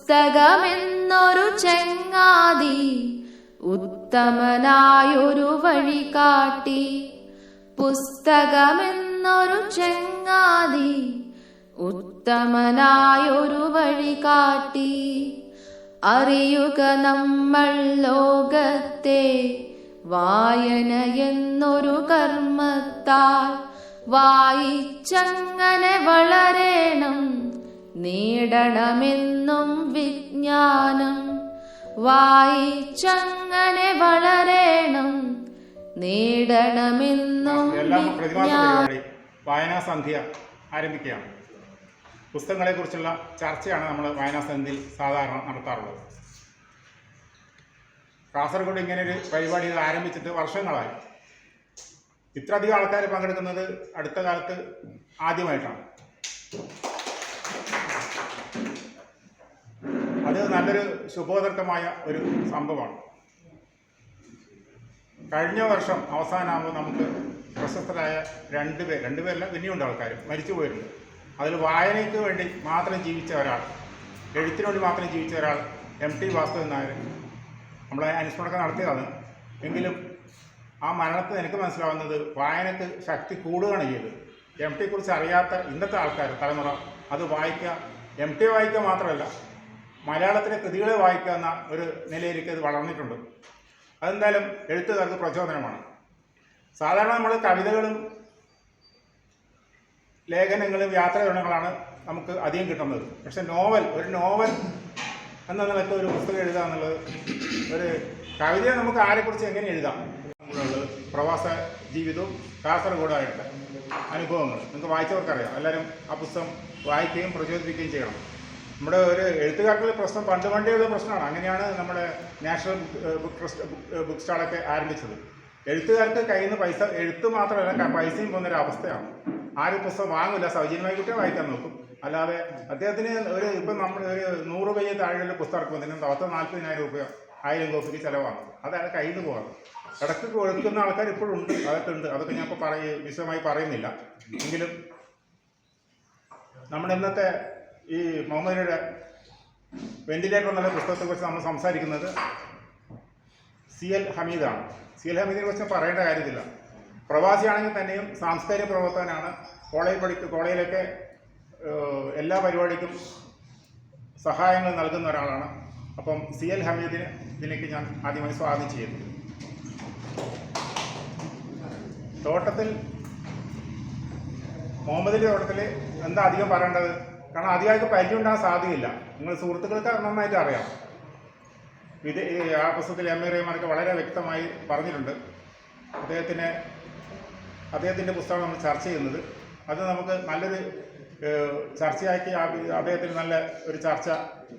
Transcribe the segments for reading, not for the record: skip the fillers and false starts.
പുസ്തകമെന്നൊരു ചെങ്ങാതി ഉത്തമനായൊരു വഴി കാട്ടി. പുസ്തകമെന്നൊരു ചെങ്ങാതി ഉത്തമനായൊരു വഴി കാട്ടി. അറിയുക നമ്മൾ ലോകത്തെ വായന എന്നൊരു കർമ്മത്താൽ. വായിച്ചങ്ങനെ വളരേണം, നേടണമെന്നും വിജ്ഞാനം. വായിച്ചങ്ങനെ വളരേണം, നേടണമെന്നും വിജ്ഞാനം. വായനാസന്ധ്യ ആരംഭിക്കുകയാണ്. പുസ്തകങ്ങളെക്കുറിച്ചുള്ള ചർച്ചയാണ് നമ്മൾ വായനാസന്ധ്യയിൽ സാധാരണ നടത്താറുള്ളത്. കാസർഗോഡ് ഇങ്ങനൊരു പരിപാടി ആരംഭിച്ചിട്ട് വർഷങ്ങളായി. ഇത്രയധികം ആൾക്കാർ പങ്കെടുക്കുന്നത് അടുത്ത കാലത്ത് ആദ്യമായിട്ടാണ്. അത് നല്ലൊരു ശുഭോദർക്കമായ ഒരു സംഭവമാണ്. കഴിഞ്ഞ വർഷം അവസാനമാകുമ്പോൾ നമുക്ക് പ്രശസ്തരായ രണ്ടുപേരല്ല പിന്നെയുണ്ട് ആൾക്കാർ മരിച്ചു പോയിട്ടുണ്ട്. അതിൽ വായനയ്ക്ക് വേണ്ടി മാത്രം ജീവിച്ച ഒരാൾ, എഴുത്തിനു വേണ്ടി മാത്രം ജീവിച്ച ഒരാൾ MT വാസുദേവൻ നായർ നമ്മളെ അനുസ്മരണമൊക്കെ നടത്തിയതാണ്. എങ്കിലും ആ മരണത്തിൽ എനിക്ക് മനസ്സിലാവുന്നത് വായനക്ക് ശക്തി കൂടുകയാണ് ചെയ്തത്. MT കുറിച്ച് അറിയാത്ത ഇന്നത്തെ ആൾക്കാർ തലമുറ അത് വായിക്കുക, MT വായിക്കുക മാത്രമല്ല മലയാളത്തിലെ കൃതികളെ വായിക്കുക എന്ന ഒരു നിലയിലേക്ക് അത് വളർന്നിട്ടുണ്ട്. അതെന്തായാലും എഴുത്തുകാർക്ക് പ്രചോദനമാണ്. സാധാരണ നമ്മൾ കവിതകളും ലേഖനങ്ങളും യാത്രാവിവരണങ്ങളാണ് നമുക്ക് അധികം കിട്ടുന്നത്. പക്ഷെ ഒരു നോവൽ എന്ന നിലയ്ക്ക് ഒരു പുസ്തകം എഴുതുക എന്നുള്ളത്, ഒരു കവിതയെ നമുക്ക് ആരെക്കുറിച്ച് എങ്ങനെ എഴുതാം എന്നുള്ളത് പ്രവാസ ജീവിതവും കാസർഗോഡായിട്ടുള്ള അനുഭവങ്ങൾ നിങ്ങൾക്ക് വായിച്ചവർക്കറിയാം. എല്ലാവരും ആ പുസ്തകം വായിക്കുകയും പ്രചോദിപ്പിക്കുകയും ചെയ്യണം. നമ്മുടെ ഒരു എഴുത്തുകാർക്കുള്ള പ്രശ്നം പണ്ടേയുള്ള പ്രശ്നമാണ്. അങ്ങനെയാണ് നമ്മുടെ നാഷണൽ ബുക്ക് സ്റ്റാളൊക്കെ ആരംഭിച്ചത്. എഴുത്തുകാർക്ക് കയ്യിൽ നിന്ന് പൈസ, എഴുത്ത് മാത്രമല്ല പൈസയും പോകുന്നൊരു അവസ്ഥയാണ്. ആരും പുസ്തകം വാങ്ങില്ല, സൗജന്യമായി കുട്ടിയെ വായിക്കാൻ നോക്കും. അല്ലാതെ അദ്ദേഹത്തിന് ഇപ്പം നമ്മൾ ഒരു 100 രൂപയെ താഴെയുള്ള പുസ്തകം ഇറക്കുമ്പോൾ 40,000 രൂപ 1000 കോപ്പിക്ക് ചിലവാണ്. അതാണ് കയ്യിൽ നിന്ന് പോകാറ്. ഇടയ്ക്ക് കൊടുക്കുന്ന ആൾക്കാർ ഇപ്പോഴും ഉണ്ട്, അതൊക്കെ ഉണ്ട്. അതൊക്കെ ഞാൻ ഇപ്പോൾ വിശദമായി പറയുന്നില്ല. എങ്കിലും നമ്മുടെ ഇന്നത്തെ ഈ മുഹമ്മദിയുടെ വെന്റിലേറ്റർ എന്നുള്ള പുസ്തകത്തെക്കുറിച്ച് നമ്മൾ സംസാരിക്കുന്നത് CL ഹമീദാണ്. CL ഹമീദിനെ കുറിച്ച് പറയേണ്ട കാര്യമില്ല. പ്രവാസിയാണെങ്കിൽ തന്നെയും സാംസ്കാരിക പ്രവർത്തകനാണ്. കോളേജിലൊക്കെ എല്ലാ പരിപാടിക്കും സഹായങ്ങൾ നൽകുന്ന ഒരാളാണ്. അപ്പം CL ഹമീദിനെ ഇതിലേക്ക് ഞാൻ ആദ്യമായി സ്വാഗതം ചെയ്യുന്നു. മുഹമ്മദിൻ്റെ തോട്ടത്തിൽ എന്താ അധികം പറയേണ്ടത്? കാരണം അധികമായിട്ട് പരിചയം ഉണ്ടാകാൻ സാധ്യതയില്ല. നിങ്ങൾ സുഹൃത്തുക്കൾക്ക് നന്നായിട്ട് അറിയാം. ആ പുസ്തകത്തിൽ MA റഹ്മാനൊക്കെ വളരെ വ്യക്തമായി പറഞ്ഞിട്ടുണ്ട്. അദ്ദേഹത്തിൻ്റെ പുസ്തകം നമ്മൾ ചർച്ച ചെയ്യുന്നത്. അത് നമുക്ക് നല്ലൊരു ചർച്ചയാക്കി അദ്ദേഹത്തിന് നല്ല ഒരു ചർച്ച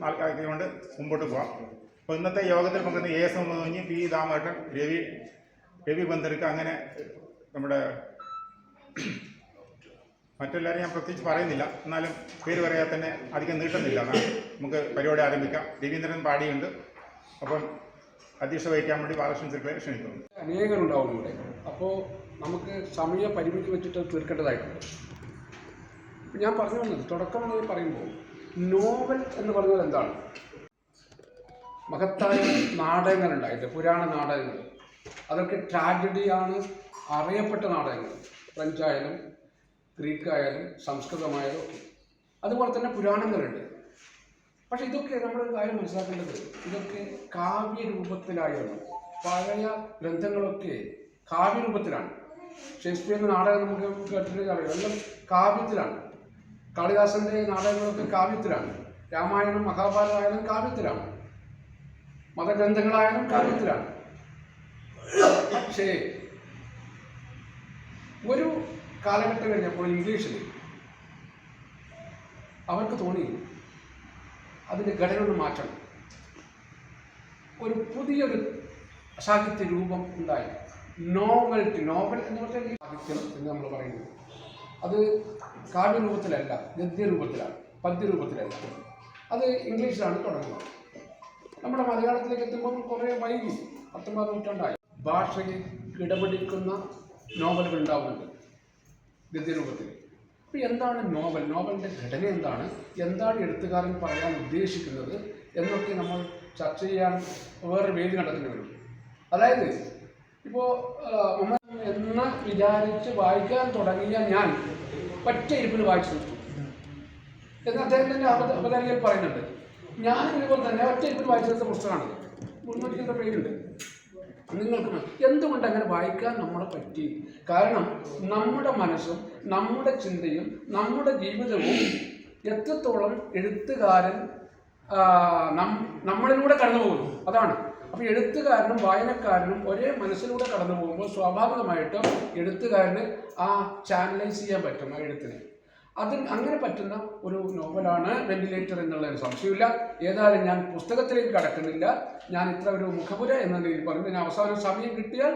ആക്കിക്കൊണ്ട് മുമ്പോട്ട് പോകാം. അപ്പോൾ ഇന്നത്തെ യോഗത്തിൽ പങ്കെടുക്കുന്ന AS മുഹമ്മദ്, P ദാമേട്ടൻ, രവി ബന്ദർക്ക്, അങ്ങനെ നമ്മുടെ മറ്റെല്ലാവരും ഞാൻ പ്രത്യേകിച്ച് പറയുന്നില്ല. എന്നാലും പേര് പറയാൻ തന്നെ അധികം നീട്ടുന്നില്ല. നമുക്ക് പരിപാടി ആരംഭിക്കാം. രവീന്ദ്രൻ പാടിയുണ്ട്. അപ്പം അധ്യക്ഷത വഹിക്കാൻ വേണ്ടി ബാലകൃഷ്ണൻ സർക്കാരെ ക്ഷണിക്കുന്നു. അനേകരുണ്ടാവും ഇവിടെ. അപ്പോൾ നമുക്ക് സമയ പരിമിതി വെച്ചിട്ട് തീർക്കേണ്ടതായിട്ടുണ്ട്. ഞാൻ പറഞ്ഞു വന്നത് തുടക്കം എന്ന് പറയുമ്പോൾ നോവൽ എന്ന് പറഞ്ഞാൽ എന്താണ്? മഹത്തായ നാടകങ്ങളുണ്ടായിട്ട്, പുരാണ നാടകങ്ങൾ, അതൊക്കെ ട്രാജഡിയാണ് അറിയപ്പെട്ട നാടകങ്ങൾ. ഫ്രഞ്ചായാലും ഗ്രീക്കായാലും സംസ്കൃതമായാലും ഒക്കെ. അതുപോലെ തന്നെ പുരാണങ്ങളുണ്ട്. പക്ഷെ ഇതൊക്കെ നമ്മളൊരു കാര്യം മനസ്സിലാക്കേണ്ടത്, ഇതൊക്കെ കാവ്യരൂപത്തിലായിരുന്നു. പഴയ ഗ്രന്ഥങ്ങളൊക്കെ കാവ്യരൂപത്തിലാണ്. ഷേക്സ്പിയറിൻ്റെ നാടകം നമുക്ക് കേട്ടിട്ട് അറിയാം, എല്ലാം കാവ്യത്തിലാണ്. കാളിദാസൻ്റെ നാടകങ്ങളൊക്കെ കാവ്യത്തിലാണ്. രാമായണം മഹാഭാരതമായാലും കാവ്യത്തിലാണ്. മതഗ്രന്ഥങ്ങളായാലും കാവ്യത്തിലാണ്. പക്ഷേ ഒരു കാലഘട്ടം കഴിഞ്ഞപ്പോൾ ഇംഗ്ലീഷിൽ അവർക്ക് തോന്നി അതിൻ്റെ ഘടന ഒന്ന് മാറ്റണം. ഒരു പുതിയൊരു സാഹിത്യ രൂപം ഉണ്ടായി. നോവൽ എന്ന് പറഞ്ഞാൽ സാഹിത്യം എന്ന് നമ്മൾ പറയുന്നത് അത് കാവ്യരൂപത്തിലല്ല, ഗദ്യരൂപത്തിലാണ്, പദ്യരൂപത്തിലല്ല. അത് ഇംഗ്ലീഷിലാണ് തുടങ്ങുന്നത്. നമ്മുടെ മലയാളത്തിലേക്ക് എത്തുമ്പോൾ കുറേ വൈകി, 19ാം നൂറ്റാണ്ടായി. ഭാഷയിൽ കിടപിടിക്കുന്ന നോവലുകൾ ഉണ്ടാവുന്നുണ്ട് ഗദ്യരൂപത്തിൽ. അപ്പോൾ എന്താണ് നോവൽ? നോവലിൻ്റെ ഘടന എന്താണ്? എന്താണ് എഴുത്തുകാരൻ പറയാൻ ഉദ്ദേശിക്കുന്നത് എന്നൊക്കെ നമ്മൾ ചർച്ച ചെയ്യാൻ വേറൊരു വേദി കണ്ടെത്തേണ്ടി വരും. അതായത് ഇപ്പോൾ എന്ന് വിചാരിച്ച് വായിക്കാൻ തുടങ്ങിയ ഞാൻ ഒറ്റ ഇരിപ്പിൽ വായിച്ചു നിർത്തും എന്ന് അദ്ദേഹത്തിൻ്റെ അവതാരികയിൽ പറയുന്നുണ്ട്. ഞാനും ഇതുപോലെ തന്നെ ഒറ്റ ഇരിപ്പിൽ വായിച്ചു നിർത്ത പുസ്തകമാണ്. 300 പേരുണ്ട്. നിങ്ങൾക്ക് എന്തുകൊണ്ട് അങ്ങനെ വായിക്കാൻ നമ്മളെ പറ്റി? കാരണം നമ്മുടെ മനസ്സും നമ്മുടെ ചിന്തയും നമ്മുടെ ജീവിതവും എത്രത്തോളം എഴുത്തുകാരൻ നമ്മളിലൂടെ കടന്നു പോകുന്നു, അതാണ്. അപ്പോൾ എഴുത്തുകാരനും വായനക്കാരനും ഒരേ മനസ്സിലൂടെ കടന്നു പോകുമ്പോൾ സ്വാഭാവികമായിട്ടും എഴുത്തുകാരന് ആ ചാനലൈസ് ചെയ്യാൻ പറ്റും ആ എഴുത്തിനെ. അങ്ങനെ പറ്റുന്ന ഒരു നോവലാണ് വെന്റിലേറ്റർ എന്നുള്ളതിന് സംശയമില്ല. ഏതായാലും ഞാൻ പുസ്തകത്തിലേക്ക് കടക്കുന്നില്ല. ഞാൻ ഇത്ര ഒരു മുഖപുര എന്ന രീതിയിൽ പറഞ്ഞു. ഞാൻ അവസാനം സമയം കിട്ടിയാൽ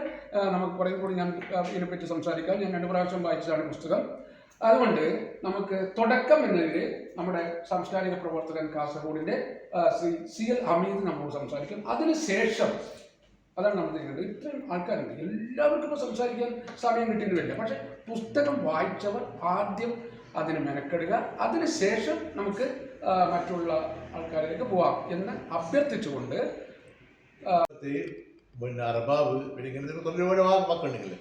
നമുക്ക് കുറേ കൂടി ഞാൻ ഇതിനെപ്പറ്റി സംസാരിക്കാം. ഞാൻ 2 പ്രാവശ്യം വായിച്ചതാണ് പുസ്തകം. അതുകൊണ്ട് നമുക്ക് തുടക്കം എന്നതിൽ നമ്മുടെ സാംസ്കാരിക പ്രവർത്തകൻ കാസർഗോഡിൻ്റെ ശ്രീ CL ഹമീദ് നമ്മോട് സംസാരിക്കും. അതിനുശേഷം അതാണ് നമ്മൾ ചെയ്യുന്നത്. ഇത്രയും ആൾക്കാരുണ്ട്, എല്ലാവർക്കും ഇപ്പോൾ സംസാരിക്കാൻ സമയം കിട്ടിയെന്ന് വരില്ല. പക്ഷെ പുസ്തകം വായിച്ചവർ ആദ്യം അതിന് മെനക്കെടുക, അതിനുശേഷം നമുക്ക് മറ്റുള്ള ആൾക്കാരിലേക്ക് പോവാം എന്ന് അഭ്യർത്ഥിച്ചുകൊണ്ട് പിന്നെ അർബാബ് പിന്നെ ഇങ്ങനത്തെ ഒരുപാട് വാക്കുണ്ടെങ്കിൽ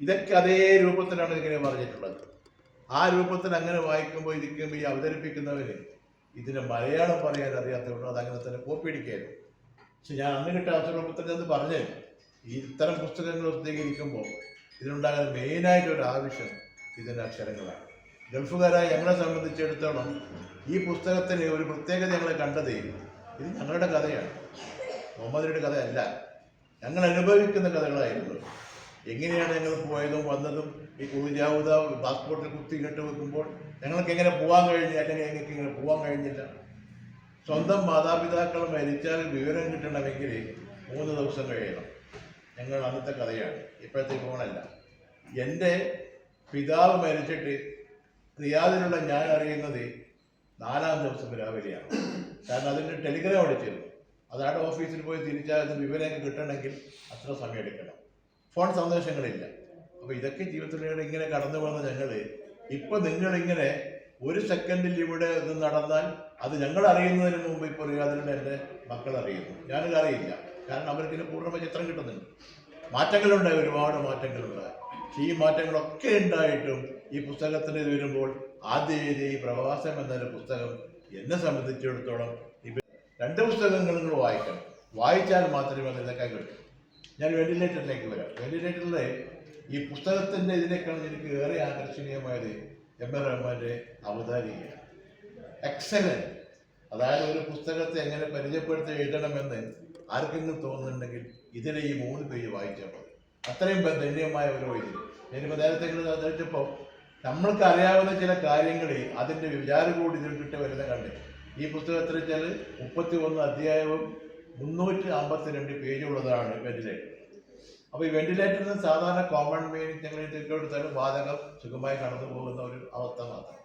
ഇതൊക്കെ അതേ രൂപത്തിലാണ് ഇങ്ങനെ പറഞ്ഞിട്ടുള്ളത്. ആ രൂപത്തിൽ അങ്ങനെ വായിക്കുമ്പോൾ ഇരിക്കുമ്പോൾ ഈ അവതരിപ്പിക്കുന്നവർ ഇതിന് മലയാളം പറയാൻ അറിയാത്തതുകൊണ്ട് അതങ്ങനെ തന്നെ കോപ്പി അടിക്കായിരുന്നു. പക്ഷെ ഞാൻ അന്ന് കിട്ടിയ അവസരത്തിൽ അത് പറഞ്ഞ് ഈ ഇത്തരം പുസ്തകങ്ങൾ പ്രസിദ്ധീകരിക്കുമ്പോൾ ഇതിനുണ്ടാകുന്ന മെയിനായിട്ടൊരു ആവശ്യം ഇതിൻ്റെ അക്ഷരങ്ങളാണ്. ഗൾഫുകാരായ ഞങ്ങളെ സംബന്ധിച്ചിടത്തോളം ഈ പുസ്തകത്തിന് ഒരു പ്രത്യേകത ഞങ്ങൾ കണ്ടത് ഇത് ഞങ്ങളുടെ കഥയാണ്, മുഹമ്മദിൻ്റെ കഥയല്ല. ഞങ്ങൾ അനുഭവിക്കുന്ന കഥകളായിരുന്നു. എങ്ങനെയാണ് ഞങ്ങൾ പോയതും വന്നതും ഈ കുറുജാവുത പാസ്പോർട്ടിൽ കുത്തി കെട്ട് വെക്കുമ്പോൾ ഞങ്ങൾക്ക് എങ്ങനെ പോകാൻ കഴിഞ്ഞു, അല്ലെങ്കിൽ ഞങ്ങൾക്ക് ഇങ്ങനെ പോകാൻ കഴിഞ്ഞില്ല. സ്വന്തം മാതാപിതാക്കൾ മരിച്ചാൽ വിവരം കിട്ടണമെങ്കിൽ 3 ദിവസം കഴിയണം. ഞങ്ങൾ അന്നത്തെ കഥയാണ്, ഇപ്പോഴത്തെ ഫോണല്ല. എൻ്റെ പിതാവ് മരിച്ചിട്ട് റിയാദിലുള്ള ഞാൻ അറിയുന്നത് 4-ാം ദിവസം രാവിലെയാണ്. കാരണം അതിൻ്റെ ടെലിഗ്രാം അടിച്ചിരുന്നു. അതാണ് ഓഫീസിൽ പോയി തിരിച്ചാൽ വിവരമൊക്കെ കിട്ടണമെങ്കിൽ അത്ര സമയം എടുക്കണം. ഫോൺ സന്ദേശങ്ങളില്ല. അപ്പോൾ ഇതൊക്കെ ജീവിതത്തിലൂടെ ഇങ്ങനെ കടന്നു പോകുന്ന ഞങ്ങൾ ഇപ്പോൾ നിങ്ങളിങ്ങനെ 1 സെക്കൻഡിൽ ഇവിടെ ഇത് നടന്നാൽ അത് ഞങ്ങൾ അറിയുന്നതിന് മുമ്പ് ഇപ്പോൾ റിയാദിലുള്ള എൻ്റെ മക്കൾ അറിയുന്നു. ഞാനത് അറിയില്ല. കാരണം അവർക്കിന് പൂർണ്ണമായ ചിത്രം കിട്ടുന്നുണ്ട്. മാറ്റങ്ങളുണ്ടായി, ഒരുപാട് മാറ്റങ്ങളുണ്ടായി. ഈ മാറ്റങ്ങളൊക്കെ ഉണ്ടായിട്ടും ഈ പുസ്തകത്തിന് വരുമ്പോൾ ആദ്യം ഈ പ്രവാസം എന്നൊരു പുസ്തകം എന്നെ സംബന്ധിച്ചിടത്തോളം ഇപ്പം 2 പുസ്തകങ്ങൾ നിങ്ങൾ വായിക്കണം. വായിച്ചാൽ മാത്രമേ അത് ഇതൊക്കെ കിട്ടും. ഞാൻ വെന്റിലേറ്ററിലേക്ക് വരാം. വെന്റിലേറ്ററിലെ ഈ പുസ്തകത്തിൻ്റെ ഇതിനേക്കാൾ എനിക്ക് ഏറെ ആകർഷണീയമായത് M.A. റഹ്മാൻ്റെ അവതാരികയാണ്. എക്സലൻറ്റ്. അതായത് ഒരു പുസ്തകത്തെ എങ്ങനെ പരിചയപ്പെടുത്തി എഴുതണമെന്ന് ആർക്കെങ്കിലും തോന്നുന്നുണ്ടെങ്കിൽ ഇതിലെ ഈ 3 പേജ് വായിച്ചാൽ മതി. അത്രയും ധന്യമായ ഒരു ഇത്. ഞാനിപ്പോൾ നേരത്തെ ധരിച്ചപ്പോൾ നമ്മൾക്ക് അറിയാവുന്ന ചില കാര്യങ്ങൾ അതിൻ്റെ വിചാരം കൂടി ഇതിൽ കിട്ടി വരുന്ന കണ്ട് ഈ പുസ്തകത്തിൽ വെച്ചാൽ 31 അധ്യായവും 352 പേജുള്ളതാണ് വെന്റിലേറ്റർ. അപ്പോൾ ഈ വെന്റിലേറ്ററിന് സാധാരണ കോമൺ മീനിങ് ഞങ്ങൾ എടുത്താലും വാതകം സുഖമായി കടന്നു പോകുന്ന ഒരു അവസ്ഥ മാത്രം.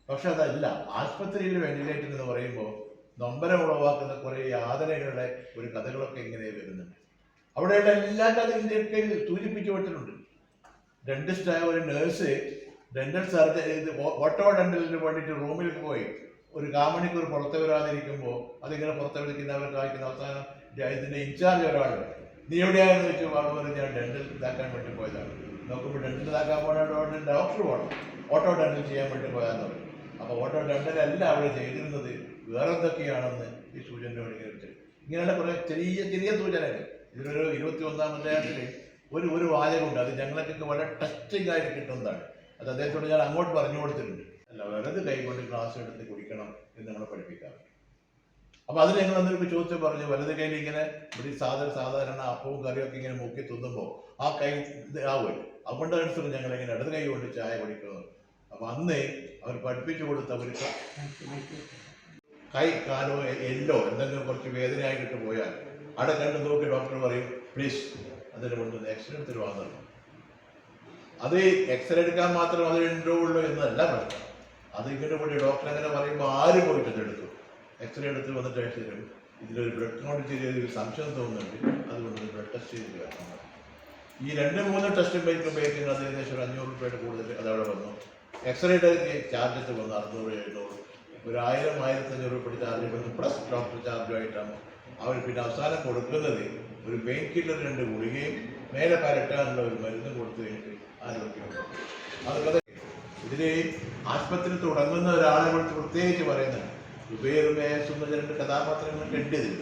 പക്ഷെ അതല്ല, ആശുപത്രിയിൽ വെന്റിലേറ്റർ എന്ന് പറയുമ്പോൾ നൊമ്പരം ഉളവാക്കുന്ന കുറേ യാതനകളുടെ ഒരു കഥകളൊക്കെ ഇങ്ങനെ വരുന്നുണ്ട്. അവിടെയുള്ള എല്ലാ കഥകളിലൊക്കെ സൂചിപ്പിച്ചു വിട്ടിട്ടുണ്ട്. ഡെന്റിസ്റ്റായ ഒരു നേഴ്സ് ഡെന്റൽ സർജറി ഓട്ടോ ഡെന്റലിന് വേണ്ടിയിട്ട് റൂമിൽ പോയി ഒരു കാമണിക്കൂർ പുറത്ത് വരാതിരിക്കുമ്പോൾ അതിങ്ങനെ പുറത്ത് വിളിക്കുന്നവർക്ക് വായിക്കുന്ന അവസാനം ഇതിൻ്റെ ഇൻചാർജ് ഒരാൾ നീ എവിടെയാണെന്ന് വെച്ചാൽ പറഞ്ഞു, ഞാൻ ഡെന്റൽ ഇതാക്കാൻ വേണ്ടി പോയതാണ്. നോക്കുമ്പോൾ ഡെന്റൽ ഇതാക്കാൻ പോകേണ്ട ഡോക്ടർ പോകണം, ഓട്ടോ ഡെന്റൽ ചെയ്യാൻ വേണ്ടി പോയാന്ന് പറയും. അപ്പോൾ ഓട്ടോ ഡെന്റലല്ല അവിടെ ചെയ്തിരുന്നത്, വേറെ എന്തൊക്കെയാണെന്ന് ഈ സൂചന വേണ്ടി ഇങ്ങനെയുള്ള കുറേ ചെറിയ ചെറിയ സൂചനകൾ. ഇതിലൊരു 21-ാം അധ്യായത്തിൽ ഒരു വാചകമുണ്ട്. അത് ഞങ്ങൾക്കൊക്കെ വളരെ ടച്ചിങ് ആയിട്ട് കിട്ടുന്നതാണ്. അത് അദ്ദേഹത്തോട് ഞാൻ അങ്ങോട്ട് പറഞ്ഞു കൊടുത്തിട്ടുണ്ട്. അല്ല, വലത് കൈകൊണ്ട് ഗ്ലാസ് എടുത്ത് കുടിക്കണം എന്ന് നമ്മളെ പഠിപ്പിക്കാറ്. അപ്പോൾ അത് ഞങ്ങൾ അന്നൊരു ചോദിച്ചു പറഞ്ഞു, വലത് കയ്യിൽ ഇങ്ങനെ ഒരു സാധാരണ അപ്പവും കറിയൊക്കെ ഇങ്ങനെ മുക്കി തിന്നുമ്പോൾ ആ കൈ ആവുമല്ലോ, അതുകൊണ്ട് അനുസരിച്ച് ഞങ്ങളിങ്ങനെ ഇടത് കൈ കൊണ്ട് ചായ കുടിക്കുന്നത്. അപ്പോൾ അന്ന് അവർ പഠിപ്പിച്ചു കൊടുത്ത ഒരു കൈ കാലോ എല്ലോ എന്തെങ്കിലും കുറച്ച് വേദനയായിട്ട് പോയാൽ അവിടെ കണ്ട് നോക്കി ഡോക്ടർ പറയും പ്ലീസ് അതിന് കൊണ്ടൊന്ന് എക്സ്റേ എടുത്തിട്ട് വന്നു. അത് എക്സ്റേ എടുക്കാൻ മാത്രം അതിലുണ്ടോ ഉള്ളൂ എന്നല്ല പ്രശ്നം. അത് ഇങ്ങനെ പോയി ഡോക്ടർ അങ്ങനെ പറയുമ്പോൾ ആരും പോയിട്ട് എടുത്തു എക്സ്റേ എടുത്ത് വന്നിട്ട് അയച്ചു തരും. ഇതിലൊരു ബ്ലഡ് കൗണ്ട് ചെയ്തൊരു സംശയം തോന്നുന്നുണ്ട്, അതുകൊണ്ട് ബ്ലഡ് ടെസ്റ്റ് ചെയ്ത് വരണം. ഈ 2-3 ടെസ്റ്റ് ബൈക്കുമ്പോഴേക്കും അത് ഏകദേശം ഒരു 500 രൂപയുടെ കൂടുതൽ അതവിടെ വന്നു. എക്സ്റേയുടെ ചാർജസ് വന്നു 600-700. ഒരു 1000-1500 രൂപ ചാർജ് ചെയ്യുന്നത് പ്ലസ് ഡോക്ടർ ചാർജുമായിട്ടാണ് അവർ പിന്നെ അവസാനം കൊടുക്കുന്നത് ഒരു പെയിൻ കില്ലർ 2 ഗുളികയും മേലെ പരട്ടാനുള്ള ഒരു മരുന്ന് കൊടുത്തു കഴിഞ്ഞിട്ട് ആരോഗ്യമുണ്ട്. അതൊക്കെ ഇതിൽ ആശുപത്രി തുടങ്ങുന്ന ഒരാളെ കുറിച്ച് പ്രത്യേകിച്ച് പറയുന്നുണ്ട്. സുബൈറും മേസും എന്ന 2 കഥാപാത്രങ്ങളൊക്കെ ഉണ്ട് ഇതിൽ.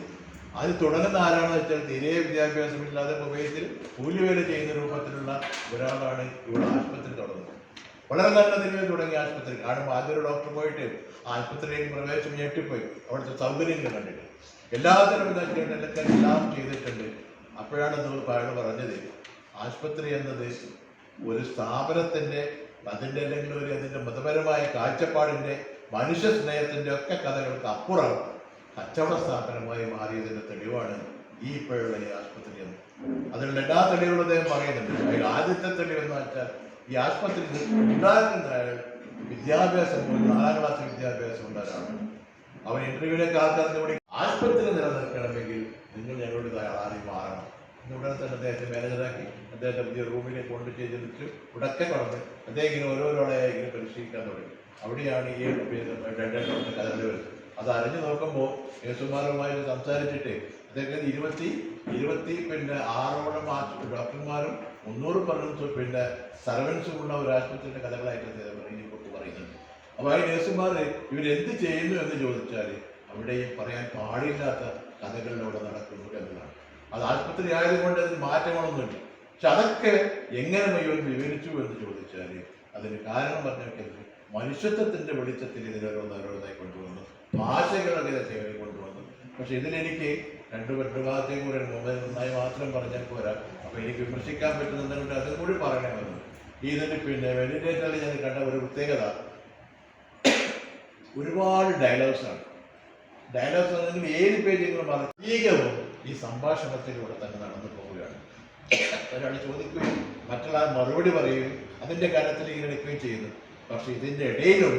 അത് തുടങ്ങുന്ന ആരാണെന്ന് വെച്ചാൽ തീരെ വിദ്യാഭ്യാസമില്ലാതെ മൊബൈലിൽ കൂലിവേല ചെയ്യുന്ന രൂപത്തിലുള്ള ഒരാളാണ് ഇവിടെ ആശുപത്രി തുടങ്ങുന്നത്. വളരെ നല്ല നിലയിൽ തുടങ്ങിയ ആശുപത്രി കാണുമ്പോൾ ആദ്യം ഒരു ഡോക്ടർ പോയിട്ട് ആശുപത്രിയിലേക്ക് പ്രവേശം ഞെട്ടിപ്പോയി. അവിടുത്തെ സൗകര്യങ്ങൾ കണ്ടിട്ട് എല്ലാത്തരം ഇതൊക്കെ എല്ലാം ചെയ്തിട്ടുണ്ട്. അപ്പോഴാണ് അയാൾ പറഞ്ഞത് ആശുപത്രി എന്നത് ഒരു സ്ഥാപനത്തിൻ്റെ അതിൻ്റെ അല്ലെങ്കിൽ അതിൻ്റെ മതപരമായ കാഴ്ചപ്പാടിൻ്റെ മനുഷ്യ സ്നേഹത്തിൻ്റെ ഒക്കെ കഥകൾക്ക് അപ്പുറം കച്ചവട സ്ഥാപനമായി മാറിയതിൻ്റെ തെളിവാണ് ഈ ഇപ്പോഴുള്ള ഈ ആശുപത്രി എന്ന്. അതിലുള്ള എല്ലാ തെളിവുകളും അദ്ദേഹം പറയുന്നുണ്ട്. അതിൽ ആദ്യത്തെ തെളിവെന്ന് വെച്ചാൽ ഈ ആശുപത്രി ഉണ്ടാക്കുന്ന വിദ്യാഭ്യാസം 4ാം ക്ലാസ് വിദ്യാഭ്യാസം ഉള്ള ഒരാളാണ്. അവൻ ഇന്റർവ്യൂവിലേക്ക് ആൾക്കാർക്ക് കൂടി ആശുപത്രി നിലനിൽക്കണമെങ്കിൽ നിങ്ങൾ ഞങ്ങളുടെ തയ്യാറായി മാറണം. ഉടനെ തന്നെ അദ്ദേഹത്തെ മാനേജറാക്കി അദ്ദേഹത്തെ പുതിയ റൂമിലേക്ക് കൊണ്ട് ചെയ്തിട്ട് ഉടക്കെ പറഞ്ഞ് അദ്ദേഹം ഇങ്ങനെ ഓരോരോളെ ഇങ്ങനെ പരിശീലിക്കാൻ തുടങ്ങി. അവിടെയാണ് ഈ ഡോക്ടർ കഥകൾ വരുന്നത്. അത് അറിഞ്ഞു നോക്കുമ്പോൾ യേശുമാരുമായി സംസാരിച്ചിട്ട് അദ്ദേഹം 26 ഡോക്ടർമാരും 300 സർവൻസും ഉള്ള ഒരു ആശുപത്രിയുടെ കഥകളായിട്ട് അദ്ദേഹം പറയുന്നുണ്ട്. അപ്പോൾ ആ നേഴ്സുമാർ ഇവരെന്ത് ചെയ്യുന്നു എന്ന് ചോദിച്ചാൽ അവിടെയും പറയാൻ പാടില്ലാത്ത കഥകളിലൂടെ നടക്കുന്നു എന്നതാണ്. അത് ആശുപത്രി ആയതുകൊണ്ട് അതിന് മാറ്റങ്ങളൊന്നുമില്ല. പക്ഷെ അതൊക്കെ എങ്ങനെ ഇവർ വിവരിച്ചു എന്ന് ചോദിച്ചാൽ അതിന് കാരണം പറഞ്ഞിട്ടുണ്ട്. മനുഷ്യത്വത്തിൻ്റെ വെളിച്ചത്തിൽ ഇതിനോരോന്നായി കൊണ്ടുവന്നു, ഭാഷകളൊക്കെ സേവനെ കൊണ്ടുവന്നു. പക്ഷെ ഇതിലെനിക്ക് 2 ഭാഗത്തെയും കൂടെ നന്നായി മാത്രം പറഞ്ഞാൽ പോരാ. അപ്പോൾ എനിക്ക് വിമർശിക്കാൻ പറ്റുന്നതുകൊണ്ട് അതും കൂടി പറയണമെന്ന്. ഇതിന് വെന്റിലേറ്ററിൽ ഞാൻ കണ്ട ഒരു പ്രത്യേകത, ഒരുപാട് ഡയലോഗ്സാണ്. ഡയലോഗ്സ് ആണെങ്കിൽ ഏത് പേജെങ്കിലും അധികവും ഈ സംഭാഷണത്തിലൂടെ തന്നെ നടന്നു പോവുകയാണ്. ഒരാൾ ചോദിക്കുകയും മറ്റുള്ള മറുപടി പറയുകയും അതിൻ്റെ കാര്യത്തിൽ ഇങ്ങനെ എടുക്കുകയും ചെയ്യുന്നു. പക്ഷെ ഇതിൻ്റെ ഇടയിലും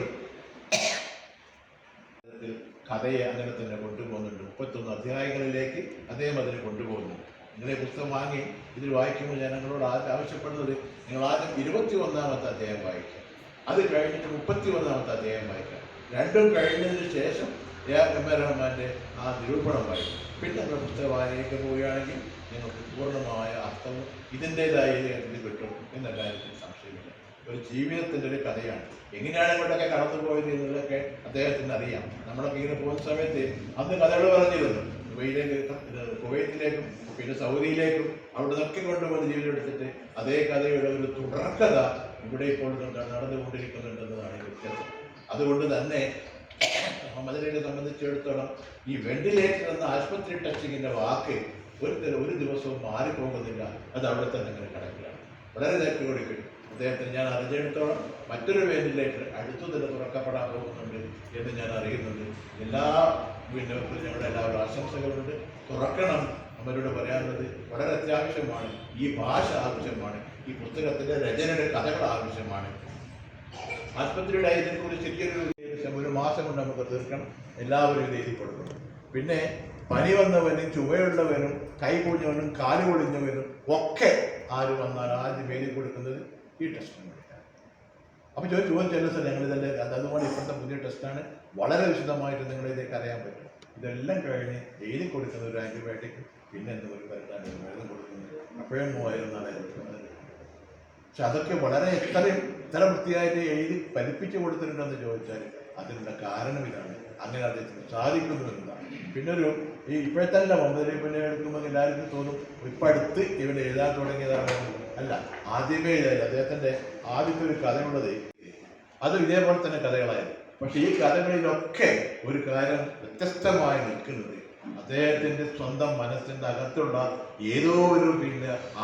കഥയെ അങ്ങനെ തന്നെ കൊണ്ടുപോകുന്നുണ്ട്. 31 അധ്യായങ്ങളിലേക്ക് അദ്ദേഹം അതിനെ കൊണ്ടുപോകുന്നു. നിങ്ങളെ പുസ്തകം വാങ്ങി ഇതിൽ വായിക്കുമ്പോൾ ഞാൻ നിങ്ങളോട് ആവശ്യപ്പെടുന്നത് നിങ്ങൾ ആദ്യം 21ാമത്തെ അധ്യായം വായിക്കുക. അത് കഴിഞ്ഞിട്ട് 31ാമത്തെ അധ്യായം വായിക്കുക. രണ്ടും കഴിഞ്ഞതിന് ശേഷം എം എ റഹ്മാൻ്റെ ആ നിരൂപണം വായിക്കും. പിന്നെ നമ്മുടെ പുസ്തക വായനയിലേക്ക് പോവുകയാണെങ്കിൽ നിങ്ങൾക്ക് പൂർണ്ണമായ അർത്ഥവും ഇതിൻ്റെതായ ഇത് കിട്ടും എന്ന കാര്യത്തിൽ സംശയമില്ല. ഒരു ജീവിതത്തിൻ്റെ ഒരു കഥയാണ്. എങ്ങനെയാണ് ഇങ്ങോട്ടൊക്കെ കടന്നു പോയത് എന്നുള്ളതൊക്കെ അദ്ദേഹത്തിന് അറിയാം. നമ്മളൊക്കെ ഇങ്ങനെ പോകുന്ന സമയത്ത് അന്ന് കഥകൾ പറഞ്ഞിരുന്നു. കുവൈത്തിലേക്കും പിന്നെ സൗദിയിലേക്കും അവിടെ നിന്നൊക്കെ കൊണ്ടുപോകുന്ന ജീവിതം എടുത്തിട്ട് അതേ കഥയുടെ ഒരു തുടർക്കഥ ഇവിടെ ഇപ്പോൾ നടന്നുകൊണ്ടിരിക്കുന്നുണ്ടെന്നതാണ് വ്യത്യാസം. അതുകൊണ്ട് തന്നെ മുഹമ്മദിനെ സംബന്ധിച്ചിടത്തോളം ഈ വെന്റിലേറ്റർ എന്ന ആശുപത്രി ടച്ചിങ്ങിൻ്റെ വാക്ക് ഒരു ദിവസവും മാറിപ്പോകുന്നില്ല. അത് അവിടെ തന്നെ ഇങ്ങനെ കിടക്കുകയാണ്. വളരെ നേരത്തോടെ കിട്ടും. അദ്ദേഹത്തിന് ഞാൻ അറിഞ്ഞെടുത്തോളം മറ്റൊരു വെന്റിലേറ്റർ അടുത്തു തന്നെ തുറക്കപ്പെടാൻ പോകുന്നുണ്ട് എന്ന് ഞാൻ അറിയുന്നുണ്ട്. ഞങ്ങളുടെ എല്ലാവരും ആശംസകളുണ്ട്. തുറക്കണം. അവരോട് പറയാനുള്ളത് വളരെ അത്യാവശ്യമാണ്. ഈ ഭാഷ ആവശ്യമാണ്. ഈ പുസ്തകത്തിൻ്റെ രചനയുടെ കഥകൾ ആവശ്യമാണ്. ആശുപത്രിയുടെ ഇതിനെക്കുറിച്ച് ചെറിയൊരു 1 മാസം കൊണ്ട് നമുക്ക് തീർക്കണം. എല്ലാവരും ഇത് എഴുതി കൊടുക്കണം. പിന്നെ പനി വന്നവനും ചുവയുള്ളവനും കൈ പൊളിഞ്ഞവനും കാല് പൊളിഞ്ഞവനും ഒക്കെ ആര് വന്നാൽ ആദ്യം എഴുതി കൊടുക്കുന്നത് ഈ ടെസ്റ്റിന് വേണ്ടിയിട്ടാണ്. അപ്പോൾ ചോദിച്ചു ചില സ്ഥലം ഞങ്ങളിതല്ലേ അതുപോലെ ഇപ്പോഴത്തെ പുതിയ ടെസ്റ്റാണ്. വളരെ വിശദമായിട്ട് നിങ്ങളിതേക്ക് അറിയാൻ പറ്റും. ഇതെല്ലാം കഴിഞ്ഞ് എഴുതി കൊടുക്കുന്ന ഒരു ആൻറ്റിബയോട്ടിക് പിന്നെ എന്തെങ്കിലും വരുത്താണ്ട് മരുന്ന് കൊടുക്കുന്നത് അപ്പോഴും 3000-4000. പക്ഷെ അതൊക്കെ വളരെ ഇത്ര വൃത്തിയായിട്ട് എഴുതി ഫലിപ്പിച്ച് കൊടുത്തിട്ടുണ്ടെന്ന് ചോദിച്ചാൽ അതിനുള്ള കാരണം ഇതാണ്. അങ്ങനെ അദ്ദേഹത്തിന് സാധിക്കുന്നു എന്നതാണ്. പിന്നെ ഈ ഇപ്പോഴത്തെ മുമ്പ് പിന്നെ എടുക്കുമ്പോൾ എല്ലാവർക്കും തോന്നും ഇപ്പം അടുത്ത് ഇവൻ എഴുതാൻ തുടങ്ങിയതാണ്. അല്ല, ആദ്യമേ എഴുതായി. അദ്ദേഹത്തിൻ്റെ ആദ്യത്തെ ഒരു കഥയുള്ളത് അതും ഇതേപോലെ തന്നെ കഥകളായിരുന്നു. പക്ഷെ ഈ കഥകളിലൊക്കെ ഒരു കാര്യം വ്യത്യസ്തമായി നിൽക്കുന്നത് അദ്ദേഹത്തിൻ്റെ സ്വന്തം മനസ്സിൻ്റെ അകത്തുള്ള ഏതോ ഒരു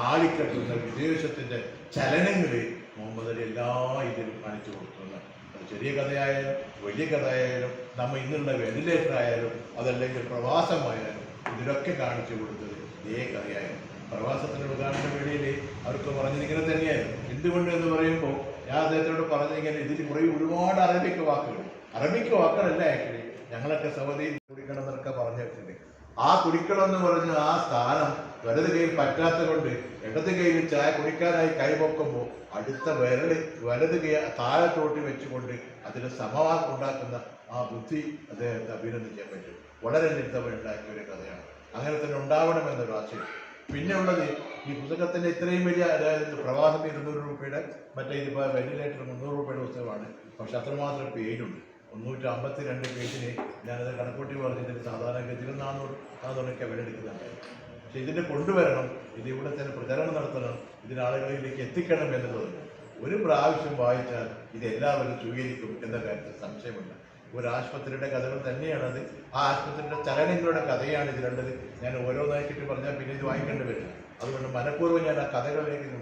ആളിക്കട്ടുന്ന വിദേശത്തിൻ്റെ ചലനങ്ങൾ മുഹമ്മദ് അലി എല്ലാ ഇതിലും കാണിച്ചു കൊടുക്കുന്നത്. അത് ചെറിയ കഥയായാലും വലിയ കഥയായാലും നമ്മൾ ഇന്നുള്ള വെന്റിലേറ്റർ ആയാലും അതല്ലെങ്കിൽ പ്രവാസമായാലും ഇതിലൊക്കെ കാണിച്ചു കൊടുത്തത് ഇതേ കഥയായിരുന്നു. പ്രവാസത്തിൻ്റെ ഉദാഹരണ വേളയിൽ അവർക്ക് പറഞ്ഞിരിക്കുന്നത് തന്നെയായിരുന്നു. എന്തുകൊണ്ട് എന്ന് പറയുമ്പോൾ ഞാൻ അദ്ദേഹത്തോട് പറഞ്ഞിരിക്കാൻ ഇതിൽ ഒരുപാട് അറബിക്ക് വാക്കുകളല്ല ആക്ച്വലി. ഞങ്ങളൊക്കെ സൗദിയിൽ കുടിക്കണം എന്നൊക്കെ പറഞ്ഞു വെച്ചിട്ടുണ്ട്. ആ കുടിക്കണം എന്ന് പറഞ്ഞ ആ സ്ഥാനം വലത് കൈയിൽ പറ്റാത്ത കൊണ്ട് ഇടത് കൈയിൽ ചായ കുടിക്കാനായി കൈപൊക്കുമ്പോൾ അടുത്ത വലത് കൈ താഴത്തോട്ടി വെച്ചുകൊണ്ട് അതിന് സമവാക്കുണ്ടാക്കുന്ന ആ ബുദ്ധി അദ്ദേഹത്തെ അഭിനന്ദിക്കാൻ പറ്റും. വളരെ ലളിതമുണ്ടാക്കിയ ഒരു കഥയാണ്. അങ്ങനെ തന്നെ ഉണ്ടാവണമെന്നൊരു ആശയം. പിന്നെ ഉള്ളത് ഈ പുസ്തകത്തിൻ്റെ ഇത്രയും വലിയ, അതായത് പ്രവാസം 200 രൂപയുടെ, മറ്റേ ഇതിപ്പോൾ വെന്റിലേറ്റർ 300 രൂപയുടെ പുസ്തകമാണ്. പക്ഷെ അത്രമാത്രം പേജുണ്ട്. 352 പേജിന് ഞാനത് കണക്കൂട്ടി പറഞ്ഞിട്ട് സാധാരണഗതിയിൽ 400 വില എടുക്കുന്നുണ്ട്. പക്ഷെ ഇതിൻ്റെ കൊണ്ടുവരണം, ഇത് ഇവിടെ തന്നെ പ്രചരണം നടത്തണം, ഇതിനാളുകളിലേക്ക് എത്തിക്കണം എന്നുള്ളത് ഒരു പ്രാവശ്യം വായിച്ചാൽ ഇത് എല്ലാവരും സ്വീകരിക്കും എന്ന കാര്യത്തിൽ സംശയമുണ്ട്. ഒരു ആശുപത്രിയുടെ കഥകൾ തന്നെയാണത്. ആ ആശുപത്രിയുടെ ചലനങ്ങളുടെ കഥയാണ് ഇതിലുള്ളത്. ഞാൻ ഓരോന്നായിട്ട് പറഞ്ഞാൽ പിന്നെ ഇത് വായിക്കേണ്ടി വരില്ല. അതുകൊണ്ട് മനഃപൂർവ്വം ഞാൻ ആ കഥകളിലേക്ക്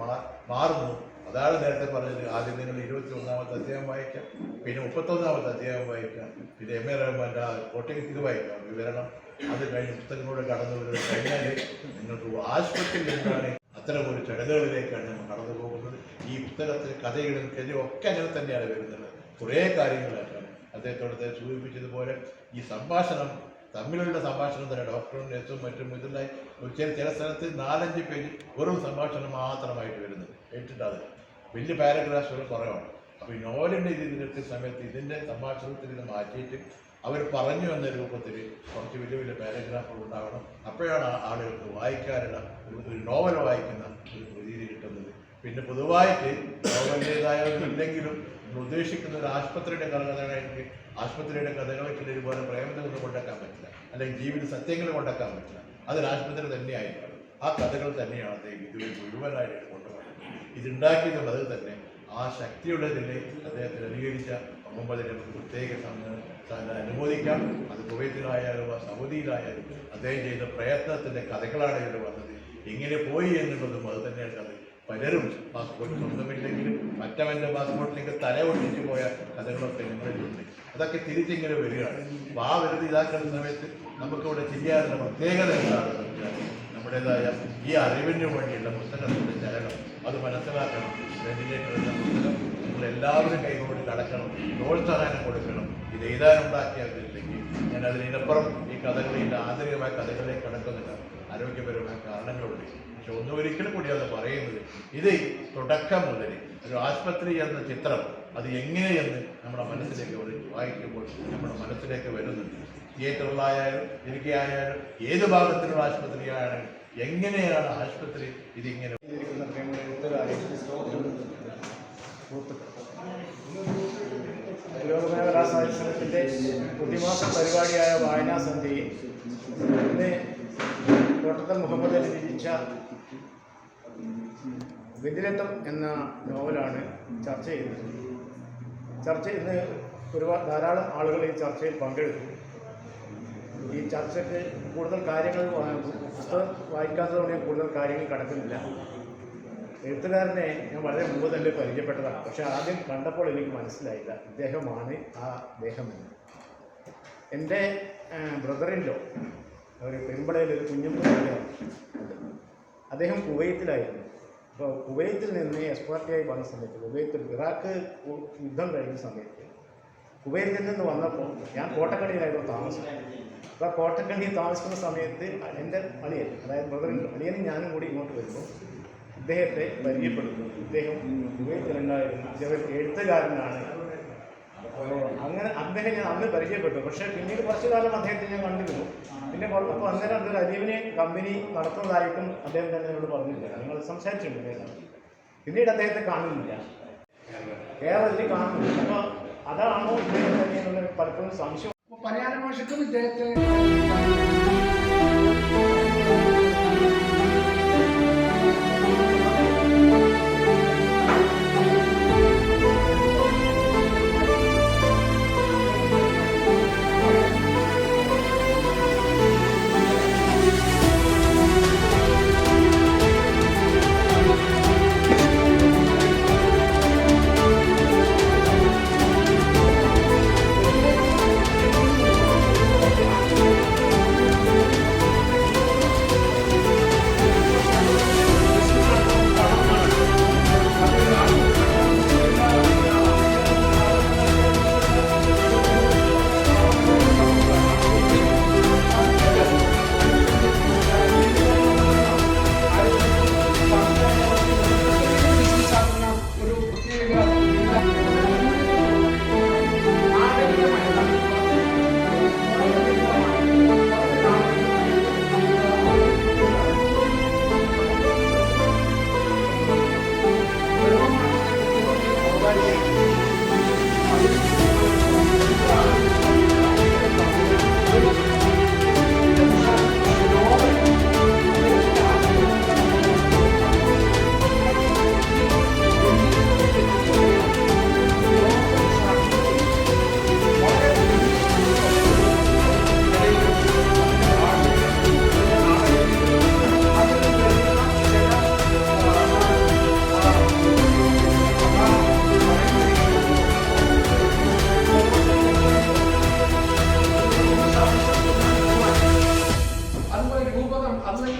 മാറുന്നു. അതാണ് നേരത്തെ പറഞ്ഞത്. ആദ്യം നിങ്ങൾ 21-ാമത്തെ അധ്യായം വായിക്കാം, പിന്നെ 31-ാമത്തെ അധ്യായം വായിക്കാം, പിന്നെ എം എ റഹ്മാൻ്റെ ആ കോട്ടയം ഇത് വായിക്കാം, വിവരണം. അത് കഴിഞ്ഞ് പുസ്തകങ്ങളൂടെ കടന്നു വരുന്നത് കഴിഞ്ഞാൽ നിങ്ങൾക്ക് ആശുപത്രിയിൽ നിന്നാണ് അത്തരം ഒരു ചടങ്ങുകളിലേക്കാണ് നമ്മൾ കടന്നു പോകുന്നത്. ഈ പുസ്തകത്തിലെ കഥകളും ഒക്കെ അങ്ങനെ തന്നെയാണ് വരുന്നത്. കുറേ കാര്യങ്ങളാണ് അദ്ദേഹത്തോട് സൂചിപ്പിച്ചതുപോലെ ഈ സംഭാഷണം, തമ്മിലുള്ള സംഭാഷണം തന്നെ ഡോക്ടറും നഴ്സും മറ്റും ഇതിലായി ചില സ്ഥലത്ത് 4-5 പേജ് വെറും സംഭാഷണം മാത്രമായിട്ട് വരുന്നത് കേട്ടിട്ടത് വലിയ പാരഗ്രാഫുകൾ കുറവാണ്. അപ്പോൾ ഈ നോവലിൻ്റെ ഇത് നിൽക്കുന്ന സമയത്ത് ഇതിൻ്റെ സംഭാഷണത്തിൽ ഇത് മാറ്റിയിട്ട് അവർ പറഞ്ഞു എന്ന രൂപത്തിൽ കുറച്ച് വലിയ വലിയ പാരഗ്രാഫുകൾ ഉണ്ടാവണം. അപ്പോഴാണ് ആളുകൾക്ക് വായിക്കാനുള്ള ഒരു നോവൽ വായിക്കുന്ന ഒരു പ്രതീതി കിട്ടുന്നത്. പിന്നെ പൊതുവായിട്ട് നോവലിൻ്റെതായല്ലെങ്കിലും നമ്മൾ ഉദ്ദേശിക്കുന്ന ഒരു ആശുപത്രിയുടെ കഥകളാണെങ്കിൽ ആശുപത്രിയുടെ കഥകളൊക്കെ ഇതുപോലെ പ്രേമത്തിലൊന്നും കൊണ്ടാക്കാൻ പറ്റില്ല, അല്ലെങ്കിൽ ജീവിത സത്യങ്ങൾ കൊണ്ടാക്കാൻ പറ്റില്ല. അതൊരു ആശുപത്രി തന്നെയായിരിക്കണം. ആ കഥകൾ തന്നെയാണ് അദ്ദേഹം ഇതുവരെ മുഴുവനായിട്ട് കൊണ്ടുപോകുന്നത്. ഇതുണ്ടാക്കിയതും അത് തന്നെ ആ ശക്തിയുടെ നിലയിൽ അദ്ദേഹത്തിന് അനുകരിച്ച മുഹമ്മദിനെ പ്രത്യേക അനുമോദിക്കാം. അത് കുവൈത്തിലായാലും സൗദിയിലായാലും അദ്ദേഹം ചെയ്ത പ്രയത്നത്തിൻ്റെ കഥകളാണ് ഇവിടെ വന്നത്. എങ്ങനെ പോയി എന്നുള്ളതും അത് തന്നെയാണ് കഥ. പലരും പാസ്പോർട്ട് സ്വന്തമില്ലെങ്കിലും മറ്റവൻ്റെ പാസ്പോർട്ടിലേക്ക് തല ഒട്ടിച്ചു പോയ കഥകളൊക്കെ നിങ്ങളിലുണ്ട്. അതൊക്കെ തിരിച്ചിങ്ങനെ വരികയാണ്. അപ്പോൾ ആ വെറുതെ ഇതാക്കുന്ന സമയത്ത് നമുക്കിവിടെ ചെയ്യാനുള്ള പ്രത്യേകത എന്താണെന്ന് വെച്ചാൽ നമ്മുടേതായ ഈ അറിവിന് വേണ്ടിയുള്ള പുസ്തകത്തിൻ്റെ ചലനം അത് മനസ്സിലാക്കണം. വെന്റിലേറ്റർ എന്ന പുസ്തകം നമ്മളെല്ലാവരും കൈകൊണ്ട് കടക്കണം, പ്രോത്സാഹനം കൊടുക്കണം. ഇത് എഴുതാനുണ്ടാക്കിയതില്ലെങ്കിൽ ഞാൻ അതിനപ്പുറം ഈ കഥകളിൽ ആന്തരികമായ കഥകളിലേക്ക് കടക്കുന്നില്ല. ആരോഗ്യപരമായ കാരണങ്ങളുണ്ട്. പക്ഷെ ഒരിക്കലും കൂടി അത് പറയുന്നത് ഇത് തുടക്കം മുതൽ ഒരു ആശുപത്രി എന്ന ചിത്രം അത് എങ്ങനെയെന്ന് നമ്മുടെ മനസ്സിലേക്ക് വായിക്കുമ്പോൾ നമ്മുടെ മനസ്സിലേക്ക് വരുന്നുണ്ട്. തിയേറ്ററിലായാലും ഇരിക്കുകയായാലും ഏത് ഭാഗത്തിലുള്ള ആശുപത്രിയായാലും എങ്ങനെയാണ് ആശുപത്രി ഇതിങ്ങനെ ലോകമേഖലാ സാഹിത്യത്തിൻ്റെ പ്രതിമാസ പരിപാടിയായ വായനാസന്ധ്യയിൽ ഇന്ന് തോട്ടത്തിൽ മുഹമ്മദ് അലി രചിച്ച വെന്റിലേറ്റർ എന്ന നോവലാണ് ചർച്ച ചെയ്യുന്നത്. ഇന്ന് ധാരാളം ആളുകൾ ഈ ചർച്ചയിൽ പങ്കെടുത്തു. ഈ ചർച്ചയ്ക്ക് കൂടുതൽ കാര്യങ്ങൾ പുസ്തകം വായിക്കാത്തതുകൊണ്ട് കൂടുതൽ കാര്യങ്ങൾ കടക്കുന്നില്ല. എഴുത്തുകാരനെ ഞാൻ വളരെ മുമ്പ് തന്നെ പരിചയപ്പെട്ടതാണ്. പക്ഷേ ആദ്യം കണ്ടപ്പോൾ എനിക്ക് മനസ്സിലായില്ല ഇദ്ദേഹമാണ് ആ ദേഹമെന്ന്. എൻ്റെ ബ്രദറിൻ്റെ ഒരു പെരുമ്പളയിൽ ഒരു കുഞ്ഞുമ്പുണ്ട്. അദ്ദേഹം കുവൈത്തിലായിരുന്നു. അപ്പോൾ കുവൈത്തിൽ നിന്ന് എക്സ്പാർട്ടിയായി വന്ന സമയത്ത് ഇറാഖ് യുദ്ധം കഴിഞ്ഞ സമയത്ത് കുവൈത്തിൽ നിന്ന് വന്നപ്പോൾ ഞാൻ കോട്ടക്കണ്ടിയിലായിരുന്നു താമസം. അപ്പോൾ ആ കോട്ടക്കണ്ടിയിൽ താമസിക്കുന്ന സമയത്ത് എൻ്റെ അളിയൻ, അതായത് ബ്രദറിൻ്റെ അളിയനും ഞാനും കൂടി ഇങ്ങോട്ട് വരുമ്പോൾ ഇദ്ദേഹത്തെ പരിചയപ്പെടുന്നു. ഇദ്ദേഹം കുവൈത്തിലുണ്ടായിരുന്നു. ഇദ്ദേഹം എഴുത്തുകാരനാണ്. അപ്പോൾ അദ്ദേഹം ഞാൻ അന്ന് പരിചയപ്പെട്ടു. പക്ഷേ പിന്നീട് കുറച്ചു കാലം അദ്ദേഹത്തെ ഞാൻ കണ്ടിരുന്നു. പിന്നെ അപ്പോൾ അന്നേരം ഒരു അലീവിനെ കമ്പനി നടത്തുന്നതായിട്ടും അദ്ദേഹം തന്നെ എന്നോട് പറഞ്ഞില്ല. ഞങ്ങൾ സംസാരിച്ചിട്ടുണ്ട്. പിന്നീട് അദ്ദേഹത്തെ കാണുന്നില്ല, കേരളത്തിൽ കാണുന്നില്ല. അപ്പോൾ അതാണോ ഇദ്ദേഹം തന്നെയെന്നുള്ള പലപ്പോഴും സംശയം. മലയാള ഭാഷക്കും ഇദ്ദേഹത്തെ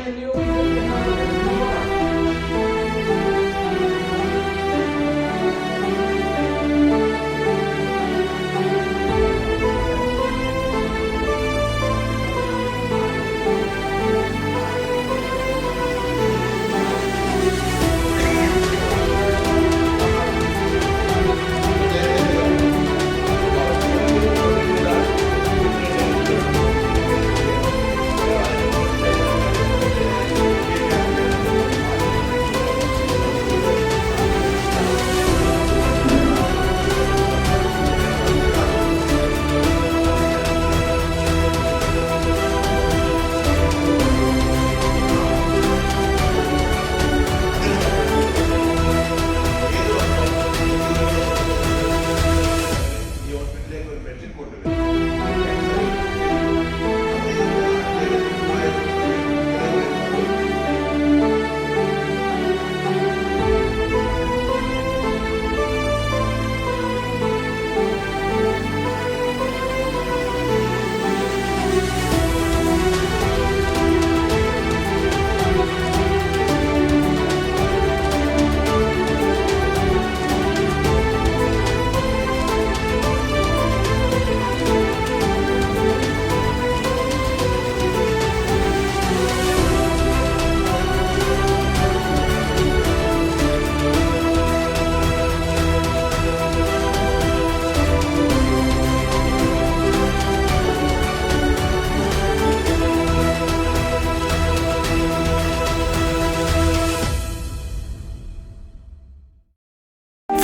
അങ്ങനെയല്ലയോ എന്നാണ് നിയമമാണ്. ഈ ഹോസ്പിറ്റലിലേക്ക് ഒരു ബെഡ്ഷീറ്റ് കൊണ്ടുവരും.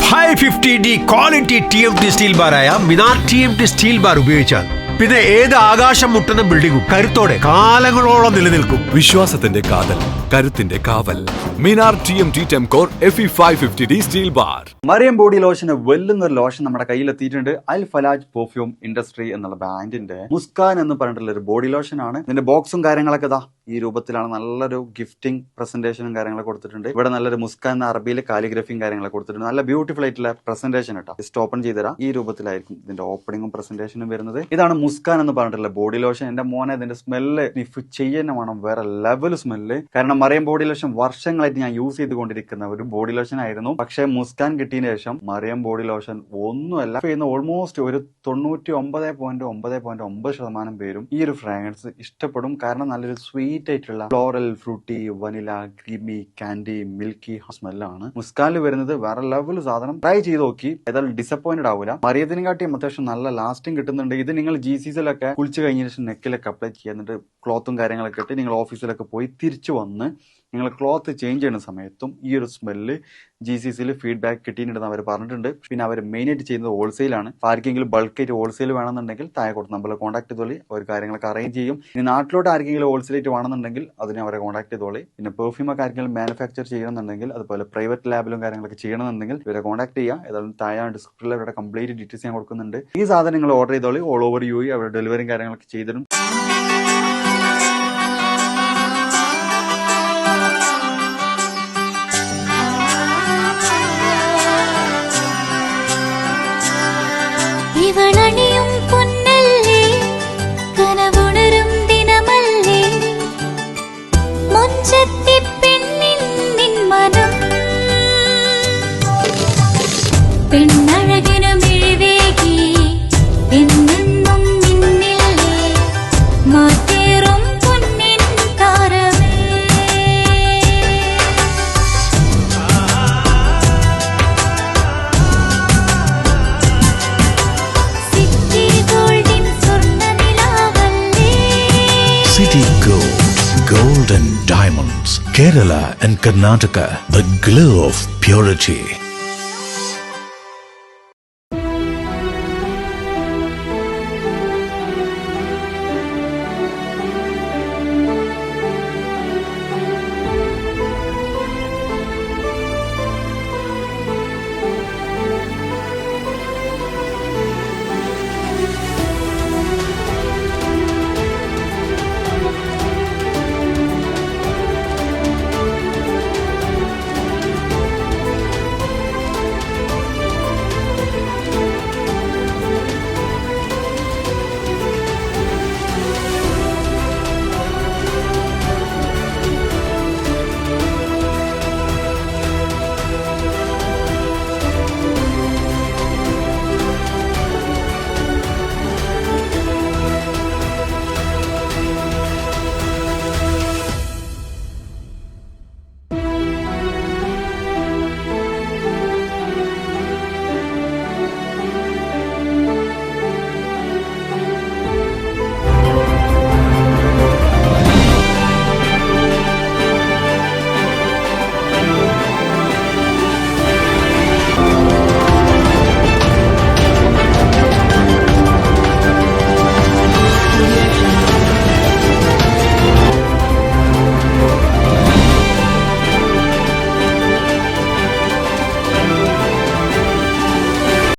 $550D ക്വാളിറ്റി TMT സ്റ്റീൽ ബാറായ മിനാർ TMT സ്റ്റീൽ ബാർ ഉപയോഗിച്ചാൽ പിന്നെ ഏത് ആകാശം മുട്ടുന്ന ബിൽഡിംഗും കരുത്തോടെ കാലങ്ങളോളം നിലനിൽക്കും. വിശ്വാസത്തിന്റെ കാതൽ, കരുത്തിന്റെ കാവൽ. Minar TMT tempcore FE 550D steel bar. Mariam body ലോഷന് വെല്ലുന്ന ഒരു ലോഷൻ നമ്മുടെ കയ്യിലെത്തിയിട്ടുണ്ട്. അൽ ഫലാജ് പെർഫ്യൂം ഇൻഡസ്ട്രി എന്നുള്ള ബ്രാൻഡിന്റെ മുസ്കാൻ എന്ന് പറഞ്ഞിട്ടുള്ള ഒരു ബോഡി ലോഷൻ ആണ്. ഇതിന്റെ ബോക്സും കാര്യങ്ങളൊക്കെ ഇതാ ഈ രൂപത്തിലാണ്. നല്ലൊരു ഗിഫ്റ്റിംഗ് പ്രസന്റേഷനും കാര്യങ്ങളൊക്കെ കൊടുത്തിട്ടുണ്ട്. ഇവിടെ നല്ലൊരു മുസ്കാൻ എന്ന അറബിയിലെ കാലിഗ്രഫിയും കാര്യങ്ങളൊക്കെ കൊടുത്തിട്ടുണ്ട്. നല്ല ബ്യൂട്ടിഫുൾ ആയിട്ടുള്ള പ്രസന്റേഷൻ കേട്ടോ. ജസ്റ്റ് ഓപ്പൺ ചെയ്തുതരാം. ഈ രൂപത്തിലായിരിക്കും ഇതിന്റെ ഓപ്പണിംഗും പ്രസന്റേഷനും വരുന്നത്. ഇതാണ് മുസ്കാൻ എന്ന് പറഞ്ഞിട്ടുള്ള ബോഡി ലോഷൻ. എന്റെ മോനെ ഇതിന്റെ സ്മെല്ല് സ്നിഫ് ചെയ്യുന്ന വേണം, വേറെ ലെവൽ സ്മെല്ല്. കാരണം മറിയം ബോഡി ലോഷൻ വർഷങ്ങളായിട്ട് ഞാൻ യൂസ് ചെയ്തുകൊണ്ടിരിക്കുന്ന ഒരു ബോഡി ലോഷൻ ആയിരുന്നു. പക്ഷെ മുസ്കാൻ കിട്ടിയതിനു ശേഷം മറിയം ബോഡി ലോഷൻ ഒന്നുമല്ല ചെയ്യുന്ന ഓൾമോസ്റ്റ് ഒരു 99.9% പേരും ഈ ഒരു ഫ്രാഗ്രൻസ് ഇഷ്ടപ്പെടും. കാരണം നല്ലൊരു സ്വീറ്റ് ആയിട്ടുള്ള floral, fruity, vanilla, creamy, candy, milky സ്മെല്ലാണ് മുസ്കാനിൽ വരുന്നത്. വേറെ ലെവൽ സാധനം. ട്രൈ ചെയ്ത് നോക്കി, ഏതായാലും ഡിസപ്പോയിന്റഡ് ആവില്ല. മറിയത്തിനെക്കാട്ടിയും അത്യാവശ്യം നല്ല ലാസ്റ്റിംഗ് കിട്ടുന്നുണ്ട്. ഇത് നിങ്ങൾ GCCയിലൊക്കെ കുളിച്ച് കഴിഞ്ഞ ശേഷം നെക്കിലൊക്കെ അപ്ലൈ ചെയ്യുക. എന്നിട്ട് ക്ലോത്തും കാര്യങ്ങളൊക്കെ ഇട്ട് നിങ്ങൾ ഓഫീസിലൊക്കെ പോയി തിരിച്ചു വന്ന് നിങ്ങൾ ക്ലോത്ത് ചേഞ്ച് ചെയ്യുന്ന സമയത്തും ഈ ഒരു സ്മെല്ല് GCCയിൽ ഫീഡ്ബാക്ക് കിട്ടിയിട്ടുണ്ടെന്ന് അവർ പറഞ്ഞിട്ടുണ്ട്. പിന്നെ അവർ മെയിനായിട്ട് ചെയ്യുന്നത് ഹോൾസെയിലാണ്. ആർക്കെങ്കിലും ബൾക്കായിട്ട് ഹോൾസെയിൽ വേണമെന്നുണ്ടെങ്കിൽ താഴെ കൊടുത്ത് നമ്മളെ കോൺടാക്ട് ചെയ്തോളി. അവർ കാര്യങ്ങളൊക്കെ അറേഞ്ച് ചെയ്യും. ഇനി നാട്ടിലോട്ട് ആർക്കെങ്കിലും ഹോൾസെയിലായിട്ട് വേണമെന്നുണ്ടെങ്കിൽ അതിനെ അവരെ കോൺടാക്ട് ചെയ്തോളി. പിന്നെ പെർഫ്യൂമൊക്കെ ആർക്കെങ്കിലും മാനുഫാക്ചർ ചെയ്യണമെന്നുണ്ടെങ്കിൽ അതുപോലെ പ്രൈവറ്റ് ലാബിലും കാര്യങ്ങളൊക്കെ ചെയ്യണമെന്നുണ്ടെങ്കിൽ ഇവരെ കോൺടാക്ട് ചെയ്യുക. ഏതായാലും താഴെ ഡിസ്ക്രിപ്ഷനിൽ അവരുടെ കംപ്ലീറ്റ് ഡീറ്റെയിൽസ് ഞാൻ കൊടുക്കുന്നുണ്ട്. ഈ സാധനങ്ങൾ ഓർഡർ ചെയ്തോളി. ഓൾ ഓവർ UAE അവരുടെ ഡെലിവറിയും കാര്യങ്ങളൊക്കെ ചെയ്തിടും. ഇവളണിയും പൊന്നല്ലേ, കനവുണരും ദിനമല്ലേ, മുഞ്ചത്തി പെണ്ണിൻ നിൻ മനം, പെണ്ണഴകിനു മിഴിവേകി എന്നെന്നും നിന്നില്ലേ, മാറ്റേറും പൊന്നിൻ താരമേ. City Gold and Diamonds, Kerala and Karnataka, the glow of purity.